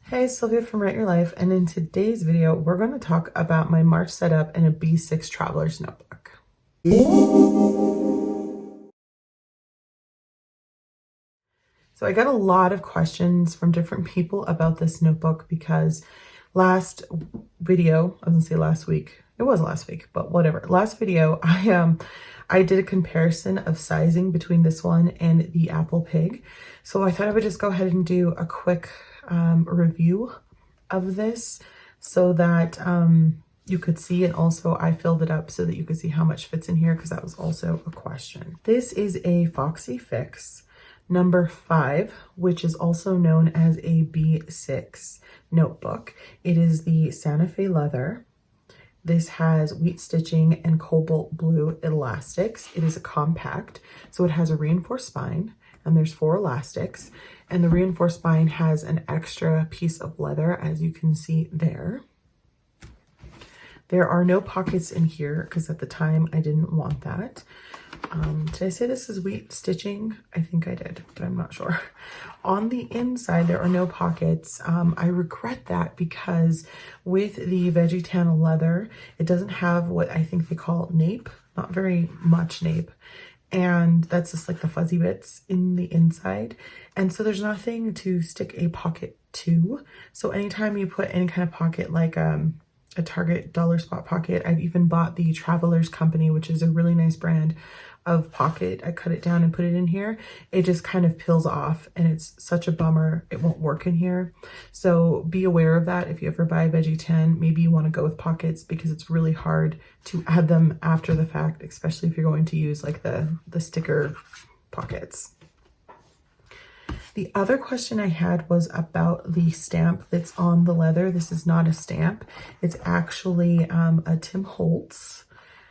Hey, Sylvia from Write Your Life, and in today's video, we're going to talk about my March setup in a B6 Traveler's Notebook. So I got a lot of questions from different people about this notebook because last video, I was gonna say last week, it was last week, but whatever. Last video, I did a comparison of sizing between this one and the Apple Pig. So I thought I would just go ahead and do a quick review of this so that you could see, and also I filled it up so that you could see how much fits in here because that was also a question. This is a Foxy Fix number 5, which is also known as a B6 notebook. It is the Santa Fe leather. This has wheat stitching and cobalt blue elastics. It is a compact, so it has a reinforced spine, and there's 4 elastics, and the reinforced spine has an extra piece of leather, as you can see there. There are no pockets in here because at the time I didn't want that. Did I say this is wheat stitching? I think I did, but I'm not sure. On the inside, there are no pockets. I regret that because with the Veggie Tan leather, it doesn't have what I think they call nape, not very much nape. And that's just like the fuzzy bits in the inside. And so there's nothing to stick a pocket to. So anytime you put any kind of pocket, like a Target dollar spot pocket, I've even bought the Travelers Company, which is a really nice brand of pocket. I cut it down and put it in here. It just kind of peels off and it's such a bummer. It won't work in here. So be aware of that. If you ever buy Veggie Tan, maybe you want to go with pockets because it's really hard to add them after the fact, especially if you're going to use like the sticker pockets. The other question I had was about the stamp that's on the leather. This is not a stamp. It's actually a Tim Holtz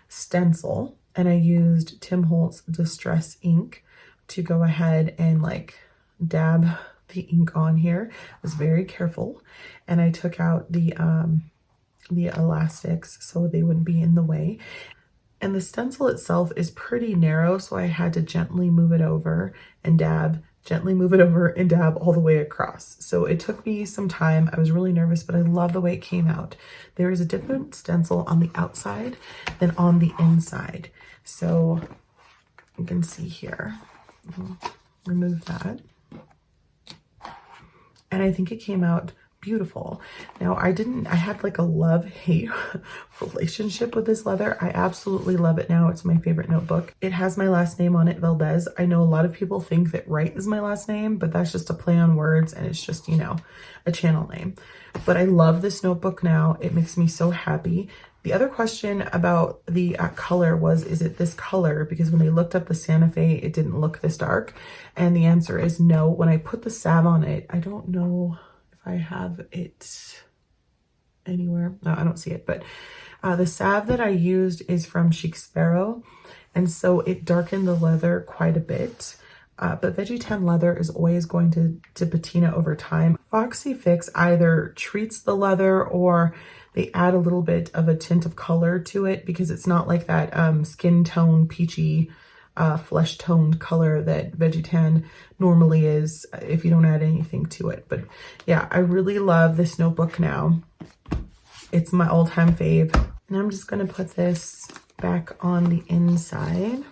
stencil. And I used Tim Holtz Distress ink to go ahead and like dab the ink on here. I was very careful. And I took out the elastics so they wouldn't be in the way. And the stencil itself is pretty narrow, so I had to gently move it over and dab, gently move it over and dab all the way across. So it took me some time. I was really nervous, but I love the way it came out. There is a different stencil on the outside than on the inside. So you can see here, remove that. And I think it came out beautiful. Now I had like a love-hate relationship with this leather. I absolutely love it now. It's my favorite notebook. It has my last name on it, Valdez. I know a lot of people think that Wright is my last name, but that's just a play on words and it's just, you know, a channel name. But I love this notebook now. It makes me so happy. The other question about the color was, is it this color? Because when I looked up the Santa Fe, it didn't look this dark. And the answer is no. When I put the salve on it, I don't know if I have it anywhere. No, I don't see it. But the salve that I used is from Chic Sparrow. And so it darkened the leather quite a bit. But Veggie Tan leather is always going to patina over time. Foxy Fix either treats the leather or they add a little bit of a tint of color to it because it's not like that skin tone, peachy, flesh toned color that Veggie Tan normally is if you don't add anything to it. But yeah, I really love this notebook now. It's my all-time fave. And I'm just going to put this back on the inside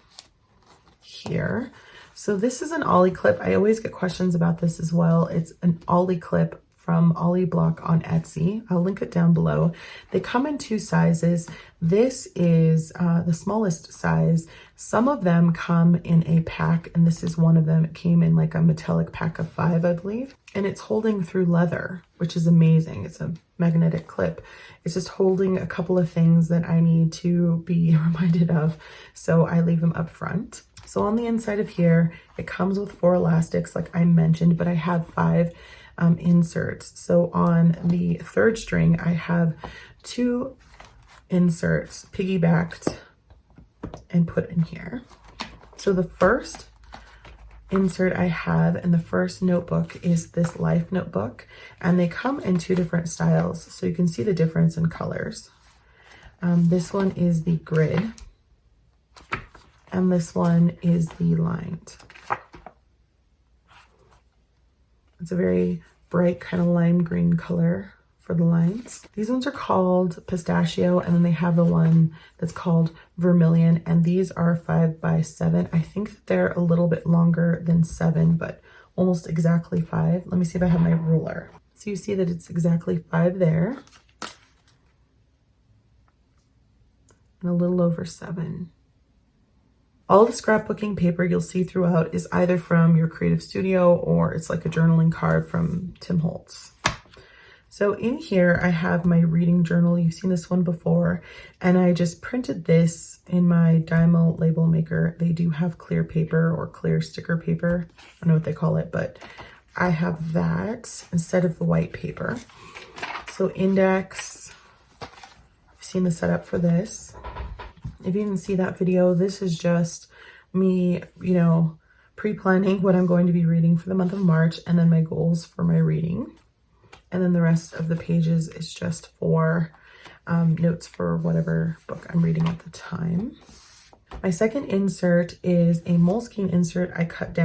here. So this is an ollie clip. I always get questions about this as well. It's an ollie clip from Ollie Block on Etsy. I'll link it down below. They come in 2 sizes. This is the smallest size. Some of them come in a pack, and this is one of them. It came in like a metallic pack of 5, I believe. And it's holding through leather, which is amazing. It's a magnetic clip. It's just holding a couple of things that I need to be reminded of, so I leave them up front. So on the inside of here, it comes with 4 elastics, like I mentioned, but I have 5 inserts. So on the 3rd string, I have 2 inserts piggybacked and put in here. So the first insert I have in the first notebook is this Life notebook, and they come in 2 different styles, so you can see the difference in colors. This one is the grid, and this one is the lined. It's a very bright kind of lime green color for the lines. These ones are called Pistachio, and then they have the one that's called Vermilion, and these are 5 by 7. I think that they're a little bit longer than 7, but almost exactly 5. Let me see if I have my ruler. So you see that it's exactly 5 there. And a little over 7. All the scrapbooking paper you'll see throughout is either from your creative studio or it's like a journaling card from Tim Holtz. So in here, I have my reading journal. You've seen this one before, and I just printed this in my Dymo label maker. They do have clear paper or clear sticker paper. I don't know what they call it, but I have that instead of the white paper. So index, I've seen the setup for this. If you didn't see that video, this is just me, you know, pre-planning what I'm going to be reading for the month of March and then my goals for my reading. And then the rest of the pages is just for notes for whatever book I'm reading at the time. My second insert is a Moleskine insert I cut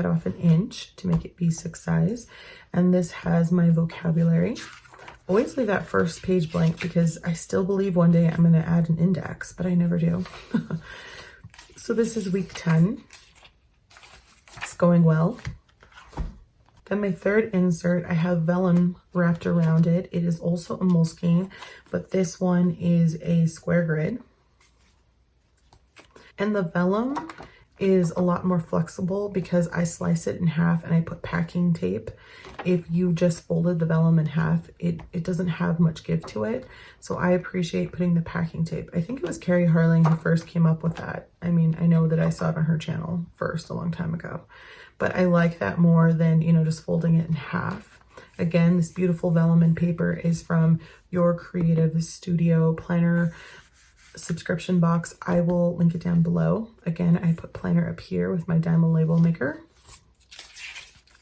off an inch to make it B6 size. And this has my vocabulary. Always leave that first page blank because I still believe one day I'm going to add an index, but I never do. So this is week 10. It's going well. Then my third insert, I have vellum wrapped around it. It is also a Moleskine, but this one is a square grid. And the vellum is a lot more flexible because I slice it in half and I put packing tape. If you just folded the vellum in half, it doesn't have much give to it. So I appreciate putting the packing tape. I think it was Carrie Harling who first came up with that. I mean, I know that I saw it on her channel first a long time ago, but I like that more than, you know, just folding it in half. Again, this beautiful vellum and paper is from your creative studio planner subscription box. I will link it down below. Again, I put planner up here with my Dymo label maker.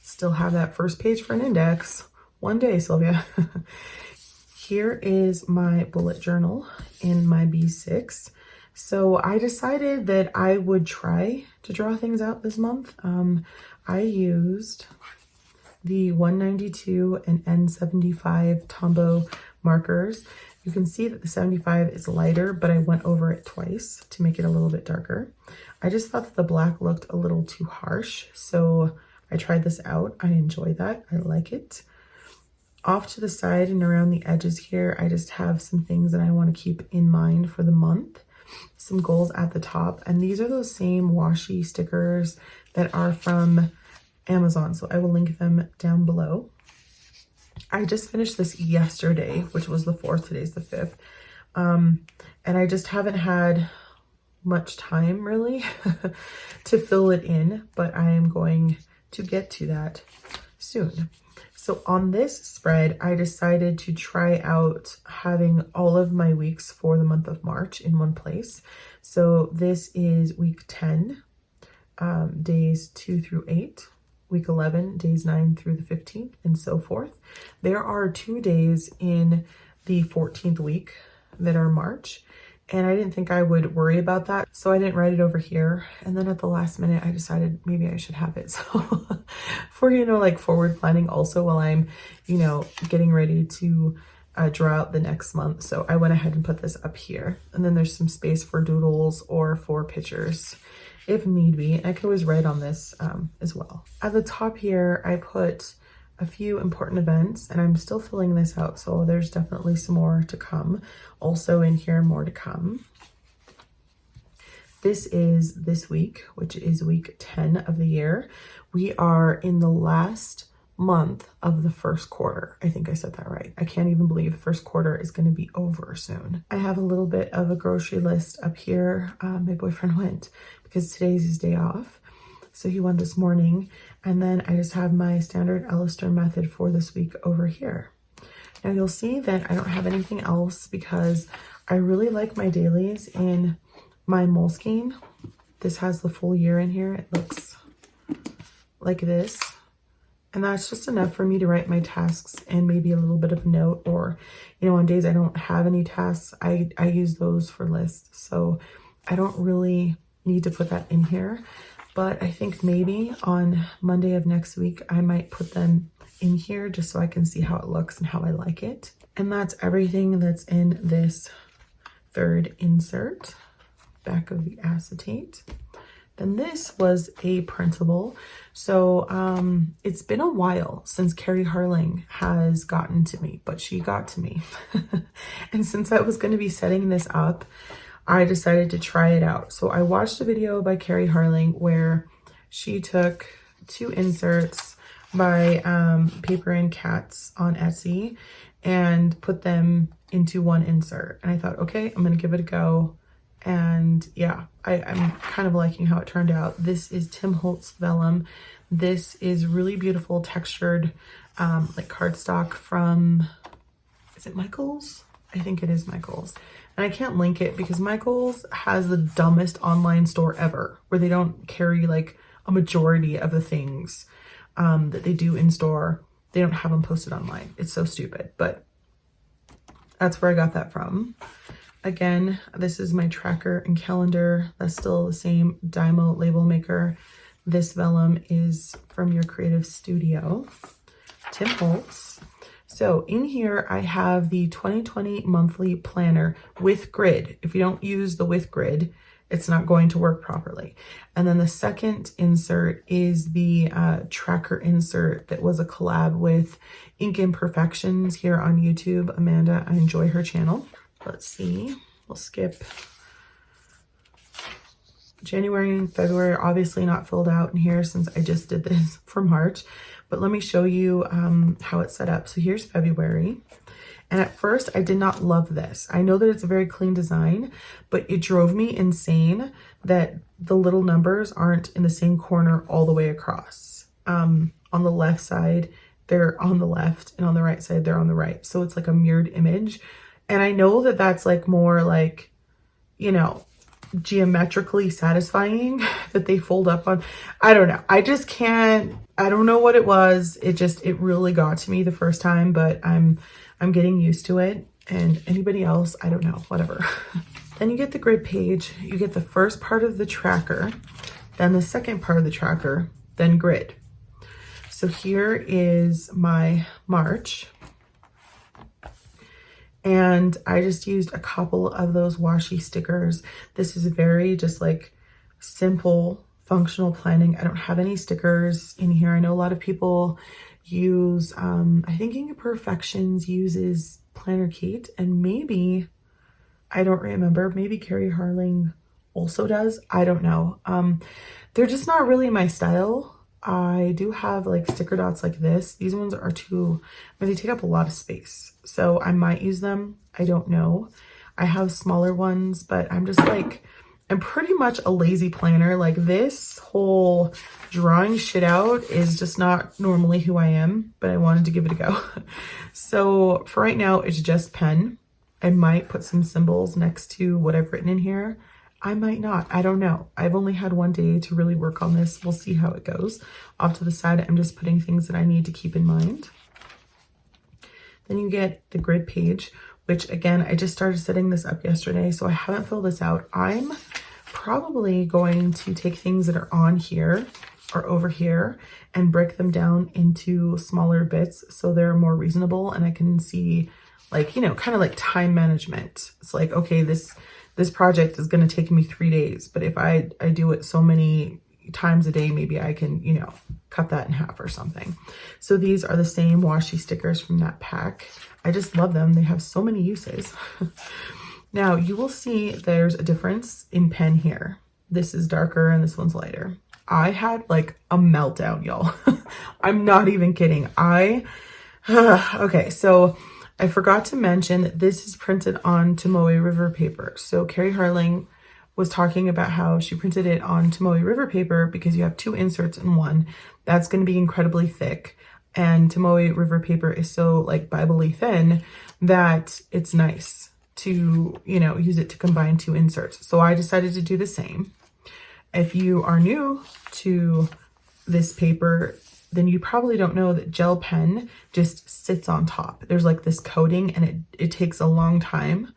Still have that first page for an index. One day, Sylvia. Here is my bullet journal in my B6. So I decided that I would try to draw things out this month. I used the 192 and N75 Tombow markers. You can see that the 75 is lighter, but I went over it twice to make it a little bit darker. I just thought that the black looked a little too harsh, so I tried this out. I enjoy that. I like it. Off to the side and around the edges here, I just have some things that I want to keep in mind for the month. Some goals at the top, and these are those same washi stickers that are from Amazon, so I will link them down below. I just finished this yesterday, which was the 4th. Today's the 5th. And I just haven't had much time really to fill it in, but I am going to get to that soon. So on this spread, I decided to try out having all of my weeks for the month of March in one place. So this is week 10, days 2 through 8. Week 11, days 9 through the 15th, and so forth. There are 2 days in the 14th week that are March, and I didn't think I would worry about that, so I didn't write it over here. And then at the last minute, I decided maybe I should have it. So for, you know, like forward planning also while I'm, you know, getting ready to draw out the next month. So I went ahead and put this up here. And then there's some space for doodles or for pictures if need be. I could always write on this as well. At the top here, I put a few important events, and I'm still filling this out, so there's definitely some more to come. Also in here, more to come. This is this week, which is week 10 of the year. We are in the last month of the first quarter. I think I said that right. I can't even believe the first quarter is going to be over soon. I have a little bit of a grocery list up here. My boyfriend went because today's his day off, so he went this morning. And then I just have my standard Alistair method for this week over here. Now you'll see that I don't have anything else because I really like my dailies in my Moleskine. This has the full year in here. It looks like this. And that's just enough for me to write my tasks and maybe a little bit of a note, or, you know, on days I don't have any tasks, I use those for lists. So I don't really need to put that in here, but I think maybe on Monday of next week, I might put them in here just so I can see how it looks and how I like it. And that's everything that's in this third insert, back of the acetate. Then this was a printable. So it's been a while since Carrie Harling has gotten to me, but she got to me. And since I was going to be setting this up, I decided to try it out. So I watched a video by Carrie Harling where she took 2 inserts by Papper and Cats on Etsy and put them into 1 insert. And I thought, okay, I'm going to give it a go. And yeah, I'm kind of liking how it turned out. This is Tim Holtz vellum. This is really beautiful textured like cardstock from, is it Michael's? I think it is Michael's. And I can't link it because Michael's has the dumbest online store ever where they don't carry like a majority of the things that they do in store. They don't have them posted online. It's so stupid, but that's where I got that from. Again, this is my tracker and calendar. That's still the same Dymo label maker. This vellum is from Your Creative Studio, Tim Holtz. So in here, I have the 2020 monthly planner with grid. If you don't use the with grid, it's not going to work properly. And then the second insert is the tracker insert that was a collab with Inkimperfections here on YouTube. Amanda, I enjoy her channel. Let's see, we'll skip January and February, obviously not filled out in here since I just did this for March, but let me show you how it's set up. So here's February. And at first I did not love this. I know that it's a very clean design, but it drove me insane that the little numbers aren't in the same corner all the way across. On the left side, they're on the left, and on the right side, they're on the right. So it's like a mirrored image. And I know that that's like more like, you know, geometrically satisfying that they fold up on. I don't know. I just can't, I don't know what it was. It really got to me the first time, but I'm getting used to it. And anybody else, I don't know, whatever. Then you get the grid page. You get the first part of the tracker, then the second part of the tracker, then grid. So here is my March. And I just used a couple of those washi stickers. This is very just like simple functional planning. I don't have any stickers in here. I know a lot of people use, I think Inkimperfections uses Planner Kate, and maybe, I don't remember, maybe Carrie Harling also does. I don't know. They're just not really my style. I do have like sticker dots like this. These ones are too, they take up a lot of space. So I might use them. I don't know. I have smaller ones, but I'm just like, I'm pretty much a lazy planner. Like this whole drawing shit out is just not normally who I am, but I wanted to give it a go. So for right now, it's just pen. I might put some symbols next to what I've written in here. I might not. I don't know. I've only had 1 day to really work on this. We'll see how it goes. Off to the side, I'm just putting things that I need to keep in mind. Then you get the grid page, which again, I just started setting this up yesterday, so I haven't filled this out. I'm probably going to take things that are on here or over here and break them down into smaller bits so they're more reasonable and I can see, like, you know, kind of like time management. It's like, okay, this project is going to take me 3 days, but if I do it so many times a day, maybe I can, you know, cut that in half or something. So these are the same washi stickers from that pack. I just love them. They have so many uses. Now you will see there's a difference in pen here. This is darker and this one's lighter. I had like a meltdown, y'all. I'm not even kidding. Okay, so I forgot to mention that this is printed on Tomoe River paper. So Carrie Harling was talking about how she printed it on Tomoe River paper because you have 2 inserts in one. That's going to be incredibly thick. And Tomoe River paper is so like Bible-y thin that it's nice to, you know, use it to combine 2 inserts. So I decided to do the same. If you are new to this paper, then you probably don't know that gel pen just sits on top. There's like this coating and it takes a long time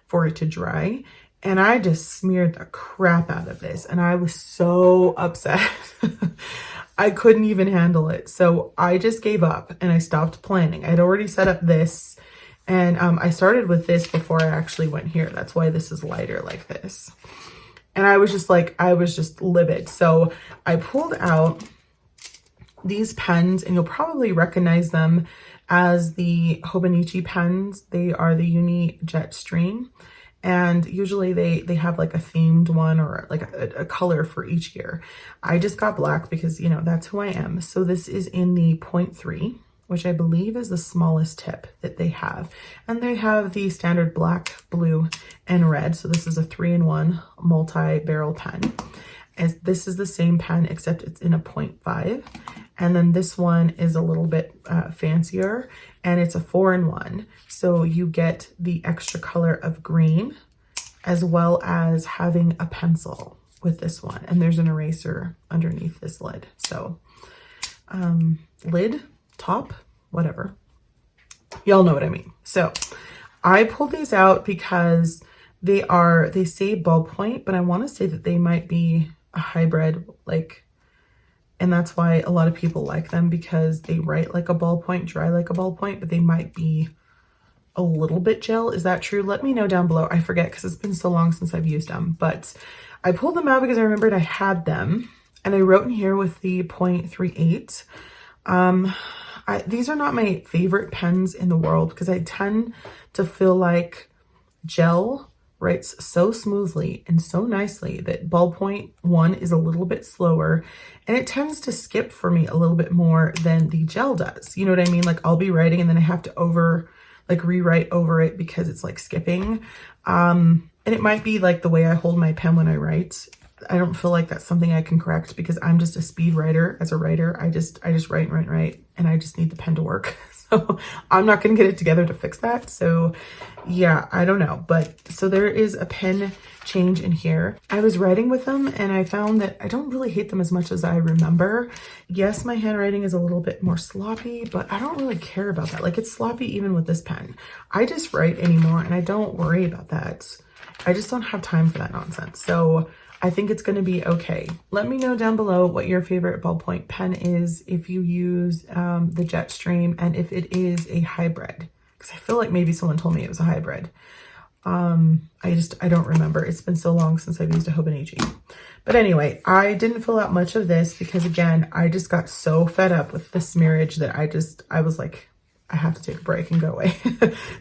for it to dry. And I just smeared the crap out of this and I was so upset. I couldn't even handle it. So I just gave up and I stopped planning. I'd already set up this, and I started with this before I actually went here. That's why this is lighter like this. And I was just like, I was just livid. So I pulled out these pens, and you'll probably recognize them as the Hobonichi pens. They are the Uni Jet Stream. And usually they have like a themed one or like a color for each year. I just got black because, you know, that's who I am. So this is in the 0.3, which I believe is the smallest tip that they have. And they have the standard black, blue, and red. So this is a 3-in-1 multi-barrel pen. And this is the same pen, except it's in a 0.5. And then this one is a little bit fancier, and it's a 4-in-1. So you get the extra color of green, as well as having a pencil with this one. And there's an eraser underneath this lid. So lid, top, whatever. Y'all know what I mean. So I pulled these out because they say ballpoint, but I want to say that they might be a hybrid, like, and that's why a lot of people like them, because they write like a ballpoint, dry like a ballpoint, but they might be a little bit gel. Is that true? Let me know down below. I forget because it's been so long since I've used them, but I pulled them out because I remembered I had them, and I wrote in here with the 0.38. These are not my favorite pens in the world because I tend to feel like gel writes so smoothly and so nicely that ballpoint one is a little bit slower, and it tends to skip for me a little bit more than the gel does. You know what I mean? Like I'll be writing and then I have to rewrite over it because it's like skipping. And it might be like the way I hold my pen when I write. I don't feel like that's something I can correct because I'm just a speed writer. As a writer, I just write, and I just need the pen to work. So I'm not going to get it together to fix that. So yeah, I don't know. But so there is a pen change in here. I was writing with them and I found that I don't really hate them as much as I remember. Yes, my handwriting is a little bit more sloppy, but I don't really care about that. Like it's sloppy even with this pen. I just write anymore and I don't worry about that. I just don't have time for that nonsense. So I think it's going to be okay. Let me know down below what your favorite ballpoint pen is, if you use the Jetstream, and if it is a hybrid, because I feel like maybe someone told me it was a hybrid. I don't remember. It's been so long since I've used a Hobonichi. But anyway, I didn't fill out much of this because again, I just got so fed up with the smearage that I was like, I have to take a break and go away.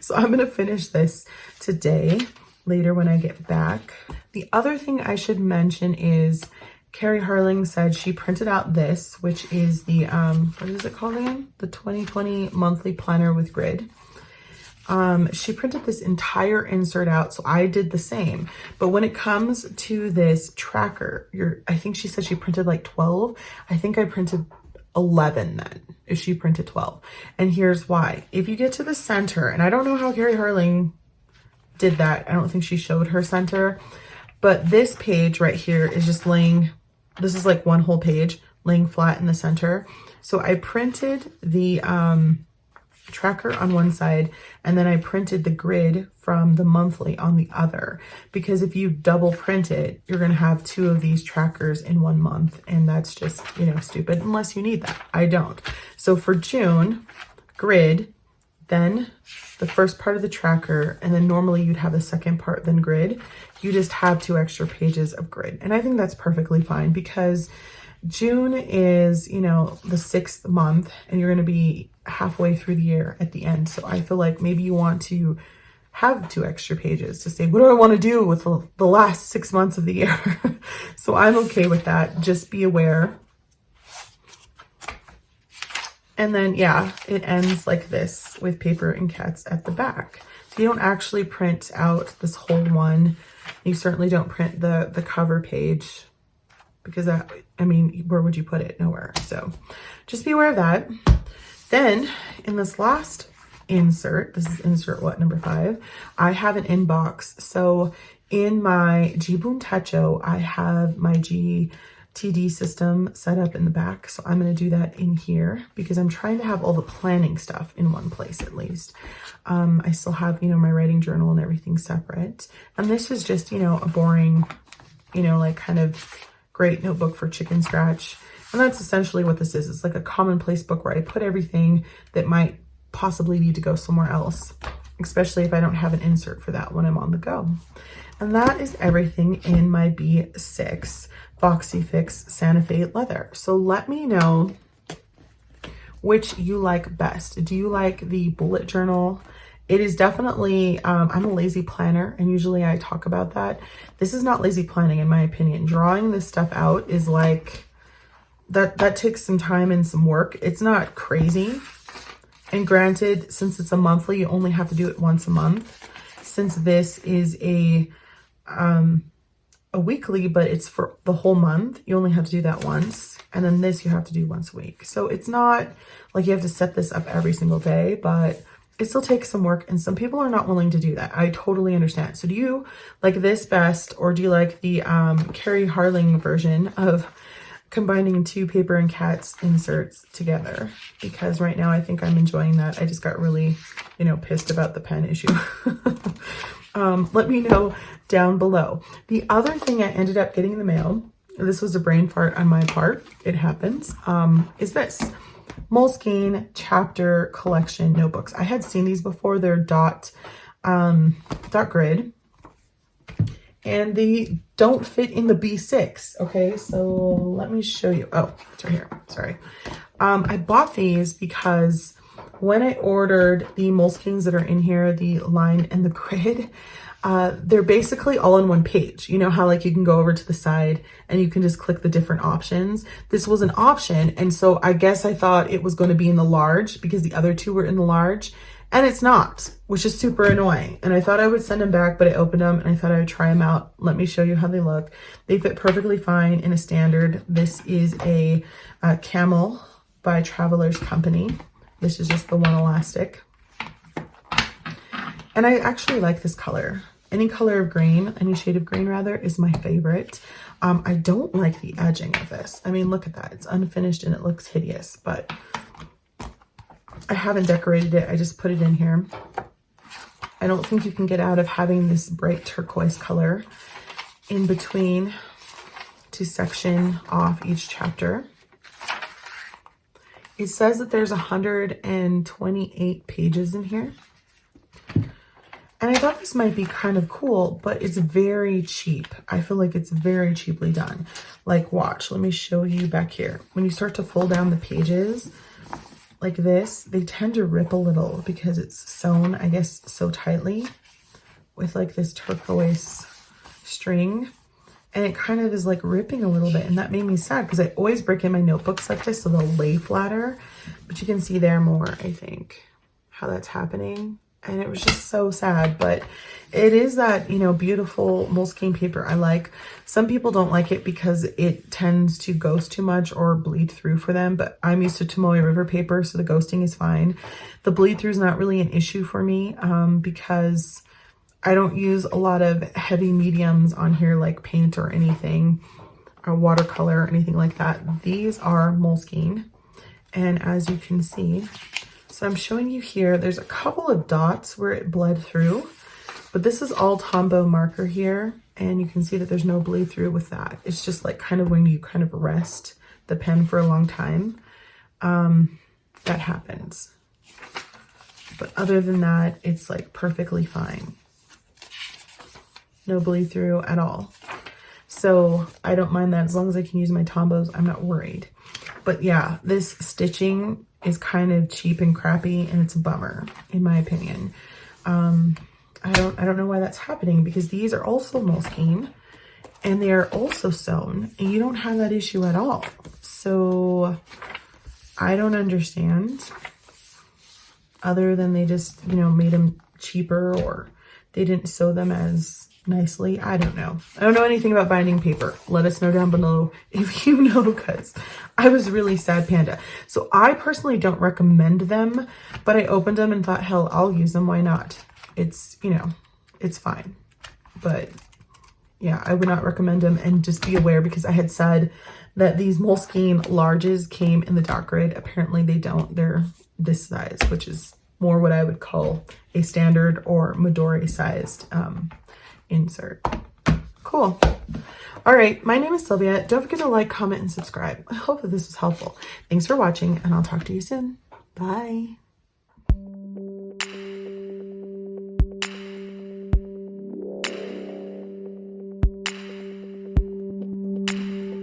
So I'm going to finish this today, later when I get back. The other thing I should mention is Carrie Harling said she printed out this, which is the, what is it called again? The 2020 monthly planner with grid. She printed this entire insert out, so I did the same. But when it comes to this tracker, I think she said she printed like 12. I think I printed 11 then, if she printed 12. And here's why. If you get to the center, and I don't know how Carrie Harling did that. I don't think she showed her center, but this page right here is just laying, this is like one whole page laying flat in the center. So I printed the tracker on one side, and then I printed the grid from the monthly on the other, because if you double print it, you're going to have two of these trackers in 1 month, and that's just, you know, stupid unless you need that. I don't. So for June, grid, then the first part of the tracker, and then normally you'd have the second part, then grid. You just have 2 extra pages of grid, and I think that's perfectly fine because June is, you know, the 6th month, and you're going to be halfway through the year at the end. So I feel like maybe you want to have 2 extra pages to say, what do I want to do with the last 6 months of the year? So I'm okay with that. Just be aware. And then, yeah, it ends like this with Papper and Cats at the back. So you don't actually print out this whole one. You certainly don't print the cover page, because that, I mean, where would you put it? Nowhere. So just be aware of that. Then in this last insert, this is insert what, number 5, I have an inbox. So in my Jibun Tacho, I have my GTD system set up in the back. So I'm going to do that in here because I'm trying to have all the planning stuff in one place at least. I still have, you know, my writing journal and everything separate. And this is just, you know, a boring, you know, like kind of great notebook for chicken scratch. And that's essentially what this is. It's like a commonplace book where I put everything that might possibly need to go somewhere else, especially if I don't have an insert for that when I'm on the go. And that is everything in my B6 Foxy Fix Santa Fe leather. So let me know which you like best. Do you like the bullet journal? It is definitely, I'm a lazy planner, and usually I talk about that. This is not lazy planning in my opinion. Drawing this stuff out is like, that takes some time and some work. It's not crazy. And granted, since it's a monthly, you only have to do it once a month. Since this is a weekly, but it's for the whole month, you only have to do that once. And then this you have to do once a week. So it's not like you have to set this up every single day, but it still takes some work, and some people are not willing to do that. I totally understand. So do you like this best, or do you like the Carrie Harling version of combining 2 Paper and Cats inserts together? Because right now I think I'm enjoying that. I just got really, you know, pissed about the pen issue. Let me know down below. The other thing I ended up getting in the mail, this was a brain fart on my part, it happens, is this Moleskine chapter collection notebooks. I had seen these before. They're dot grid, and they don't fit in the B6. Okay, so let me show you. Oh, it's right here. Sorry. I bought these because when I ordered the Moleskines that are in here, the line and the grid, they're basically all in one page. You know how like you can go over to the side and you can just click the different options. This was an option, and so I guess I thought it was going to be in the large because the other 2 were in the large, and it's not, which is super annoying. And I thought I would send them back, but I opened them and I thought I would try them out. Let me show you how they look. They fit perfectly fine in a standard. This is a Camel by Travelers Company. This is just the one elastic. And I actually like this color. Any color of green, any shade of green rather, is my favorite. I don't like the edging of this. I mean, look at that. It's unfinished and it looks hideous, but I haven't decorated it. I just put it in here. I don't think you can get out of having this bright turquoise color in between to section off each chapter. It says that there's 128 pages in here. And I thought this might be kind of cool, but it's very cheap. I feel like it's very cheaply done. Like, watch, let me show you back here. When you start to fold down the pages like this, they tend to rip a little because it's sewn, I guess, so tightly with like this turquoise string. And it kind of is like ripping a little bit, and that made me sad because I always break in my notebooks like this so they'll lay flatter. But you can see there more, I think, how that's happening. And it was just so sad, but it is that, you know, beautiful Moleskine paper I like. Some people don't like it because it tends to ghost too much or bleed through for them, but I'm used to Tomoe River paper, so the ghosting is fine. The bleed through is not really an issue for me because I don't use a lot of heavy mediums on here like paint or anything, or watercolor or anything like that. These are Moleskine, and as you can see, so I'm showing you here, there's a couple of dots where it bled through, but this is all Tombow marker here, and you can see that there's no bleed through with that. It's just like kind of when you kind of rest the pen for a long time, that happens. But other than that, it's like perfectly fine. No bleed through at all. So I don't mind that. As long as I can use my Tombows, I'm not worried. But yeah, this stitching is kind of cheap and crappy, and it's a bummer in my opinion. I don't know why that's happening, because these are also Moleskine and they are also sewn, and you don't have that issue at all. So I don't understand, other than they just, you know, made them cheaper, or they didn't sew them as nicely. I don't know. I don't know anything about binding paper. Let us know down below if you know, because I was really sad panda. So I personally don't recommend them, but I opened them and thought, hell, I'll use them. Why not? It's, you know, it's fine. But yeah, I would not recommend them. And just be aware, because I had said that these Moleskine larges came in the dot grid. Apparently they don't. They're this size, which is more what I would call a standard or Midori sized insert. Cool. All right, my name is Sylvia. Don't forget to like, comment, and subscribe. I hope that this was helpful. Thanks for watching, and I'll talk to you soon. Bye.